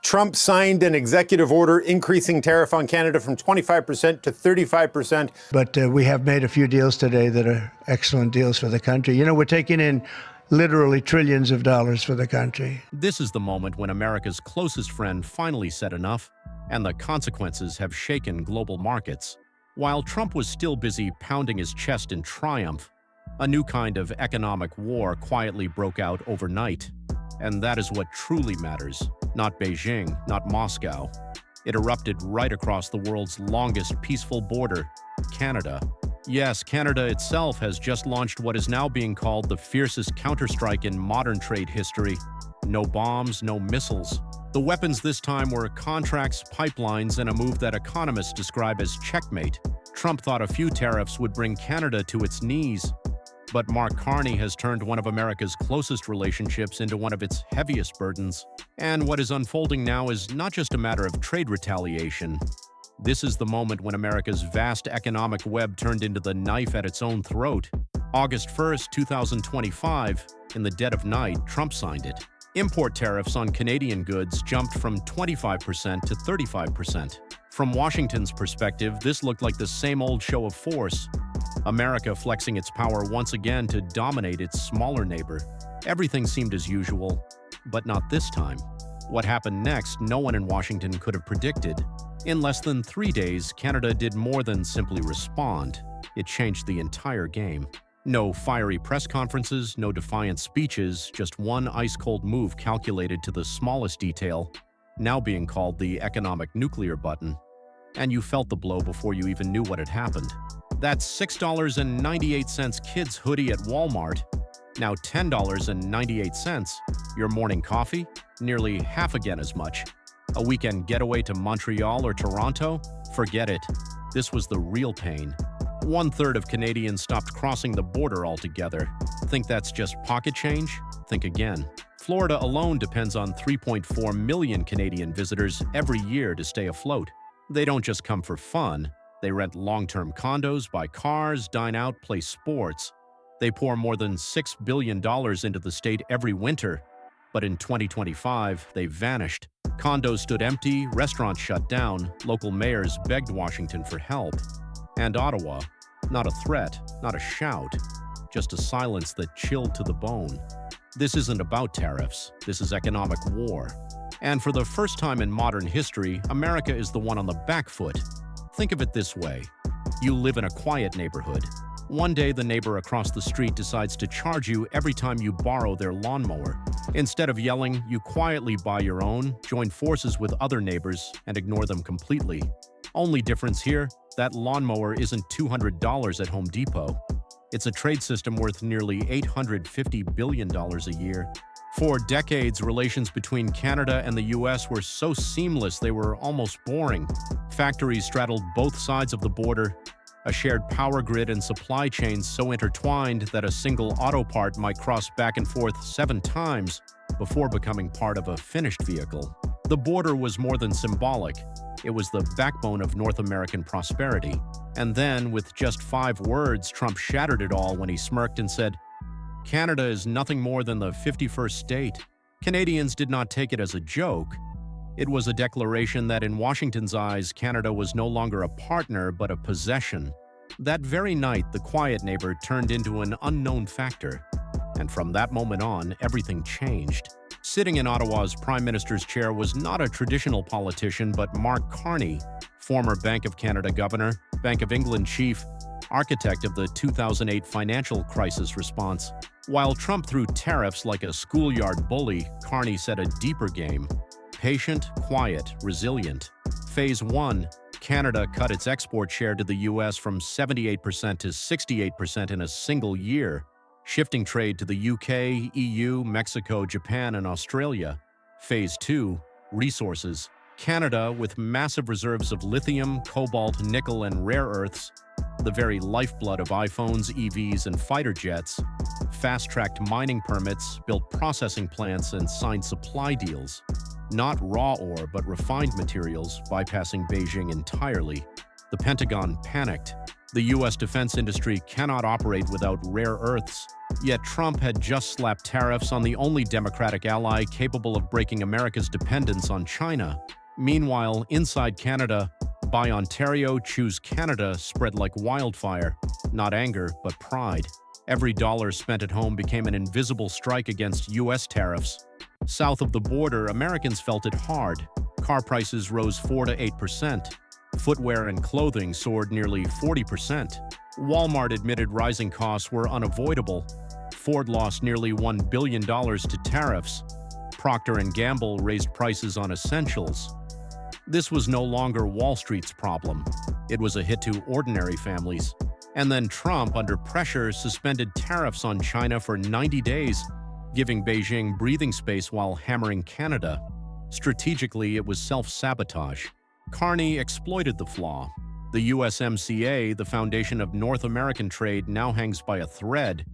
Trump signed an executive order increasing tariff on Canada from 25% to 35%. But we have made a few deals today that are excellent deals for the country. You know, we're taking in literally trillions of dollars for the country. This is the moment when America's closest friend finally said enough, and the consequences have shaken global markets. While Trump was still busy pounding his chest in triumph, a new kind of economic war quietly broke out overnight. And that is what truly matters, not Beijing, not Moscow. It erupted right across the world's longest peaceful border, Canada. Yes, Canada itself has just launched what is now being called the fiercest counterstrike in modern trade history. No bombs, no missiles. The weapons this time were contracts, pipelines, and a move that economists describe as checkmate. Trump thought a few tariffs would bring Canada to its knees. But Mark Carney has turned one of America's closest relationships into one of its heaviest burdens. And what is unfolding now is not just a matter of trade retaliation. This is the moment when America's vast economic web turned into the knife at its own throat. August 1st, 2025, in the dead of night, Trump signed it. Import tariffs on Canadian goods jumped from 25% to 35%. From Washington's perspective, this looked like the same old show of force. America flexing its power once again to dominate its smaller neighbor. Everything seemed as usual, but not this time. What happened next, no one in Washington could have predicted. In less than 3 days, Canada did more than simply respond. It changed the entire game. No fiery press conferences, no defiant speeches, just one ice-cold move calculated to the smallest detail, now being called the economic nuclear button. And you felt the blow before you even knew what had happened. That $6.98 kids hoodie at Walmart, now $10.98. Your morning coffee, nearly half again as much. A weekend getaway to Montreal or Toronto? Forget it. This was the real pain. 1/3 of Canadians stopped crossing the border altogether. Think that's just pocket change? Think again. Florida alone depends on 3.4 million Canadian visitors every year to stay afloat. They don't just come for fun. They rent long-term condos, buy cars, dine out, play sports. They pour more than $6 billion into the state every winter. But in 2025, they vanished. Condos stood empty, restaurants shut down, local mayors begged Washington for help. And Ottawa, not a threat, not a shout, just a silence that chilled to the bone. This isn't about tariffs, this is economic war. And for the first time in modern history, America is the one on the back foot. Think of it this way. You live in a quiet neighborhood. One day, the neighbor across the street decides to charge you every time you borrow their lawnmower. Instead of yelling, you quietly buy your own, join forces with other neighbors, and ignore them completely. Only difference here, that lawnmower isn't $200 at Home Depot. It's a trade system worth nearly $850 billion a year. For decades, relations between Canada and the US were so seamless they were almost boring. Factories straddled both sides of the border, a shared power grid and supply chains so intertwined that a single auto part might cross back and forth 7 times before becoming part of a finished vehicle. The border was more than symbolic. It was the backbone of North American prosperity. And then, with just 5 words, Trump shattered it all when he smirked and said, "Canada is nothing more than the 51st state." Canadians did not take it as a joke. It was a declaration that in Washington's eyes, Canada was no longer a partner but a possession. That very night, the quiet neighbor turned into an unknown factor. And from that moment on, everything changed. Sitting in Ottawa's Prime Minister's chair was not a traditional politician, but Mark Carney, former Bank of Canada governor, Bank of England chief, architect of the 2008 financial crisis response. While Trump threw tariffs like a schoolyard bully, Carney set a deeper game. Patient, quiet, resilient. Phase 1, Canada cut its export share to the U.S. from 78% to 68% in a single year, shifting trade to the UK, EU, Mexico, Japan, and Australia. Phase 2, resources. Canada, with massive reserves of lithium, cobalt, nickel, and rare earths, the very lifeblood of iPhones, EVs, and fighter jets, fast-tracked mining permits, built processing plants, and signed supply deals. Not raw ore, but refined materials, bypassing Beijing entirely. The Pentagon panicked. The U.S. defense industry cannot operate without rare earths. Yet Trump had just slapped tariffs on the only Democratic ally capable of breaking America's dependence on China. Meanwhile, inside Canada, Buy Ontario, Choose Canada spread like wildfire. Not anger, but pride. Every dollar spent at home became an invisible strike against U.S. tariffs. South of the border, Americans felt it hard. Car prices rose 4 to 8%. Footwear and clothing soared nearly 40%. Walmart admitted rising costs were unavoidable. Ford lost nearly $1 billion to tariffs. Procter & Gamble raised prices on essentials. This was no longer Wall Street's problem. It was a hit to ordinary families. And then Trump, under pressure, suspended tariffs on China for 90 days, giving Beijing breathing space while hammering Canada. Strategically, it was self-sabotage. Carney exploited the flaw. The USMCA, the foundation of North American trade, now hangs by a thread.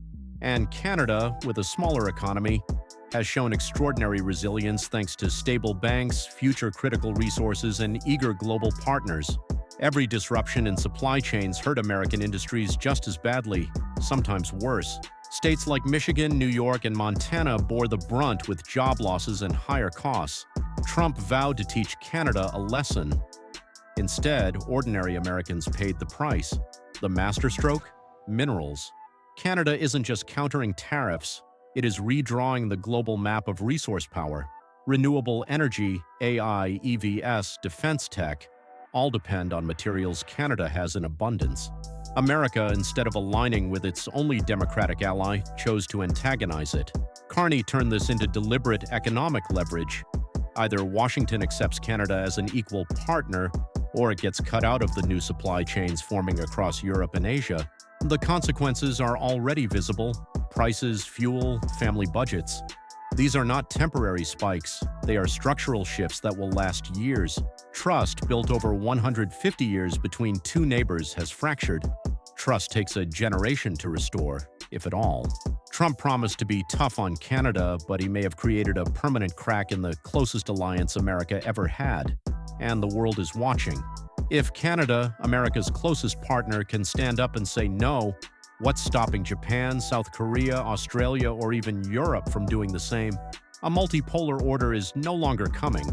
And Canada, with a smaller economy, has shown extraordinary resilience thanks to stable banks, future critical resources, and eager global partners. Every disruption in supply chains hurt American industries just as badly, sometimes worse. States like Michigan, New York, and Montana bore the brunt with job losses and higher costs. Trump vowed to teach Canada a lesson. Instead, ordinary Americans paid the price. The masterstroke? Minerals. Canada isn't just countering tariffs, it is redrawing the global map of resource power. Renewable energy, AI, EVs, defense tech, all depend on materials Canada has in abundance. America, instead of aligning with its only democratic ally, chose to antagonize it. Carney turned this into deliberate economic leverage. Either Washington accepts Canada as an equal partner, or it gets cut out of the new supply chains forming across Europe and Asia. The consequences are already visible: prices, fuel, family budgets. These are not temporary spikes. They are structural shifts that will last years. Trust, built over 150 years between two neighbors, has fractured. Trust takes a generation to restore, if at all. Trump promised to be tough on Canada, but he may have created a permanent crack in the closest alliance America ever had. And the world is watching. If Canada, America's closest partner, can stand up and say no, what's stopping Japan, South Korea, Australia, or even Europe from doing the same? A multipolar order is no longer coming.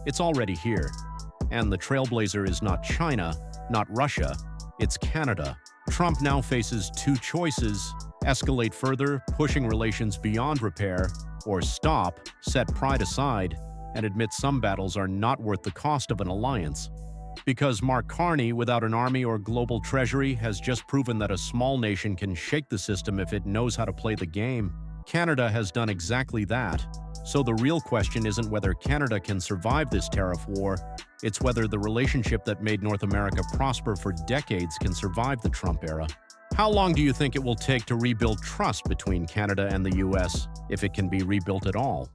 It's already here. And the trailblazer is not China, not Russia, it's Canada. Trump now faces two choices: escalate further, pushing relations beyond repair, or stop, set pride aside, and admit some battles are not worth the cost of an alliance. Because Mark Carney, without an army or global treasury, has just proven that a small nation can shake the system if it knows how to play the game. Canada has done exactly that. So the real question isn't whether Canada can survive this tariff war, it's whether the relationship that made North America prosper for decades can survive the Trump era. How long do you think it will take to rebuild trust between Canada and the US, if it can be rebuilt at all?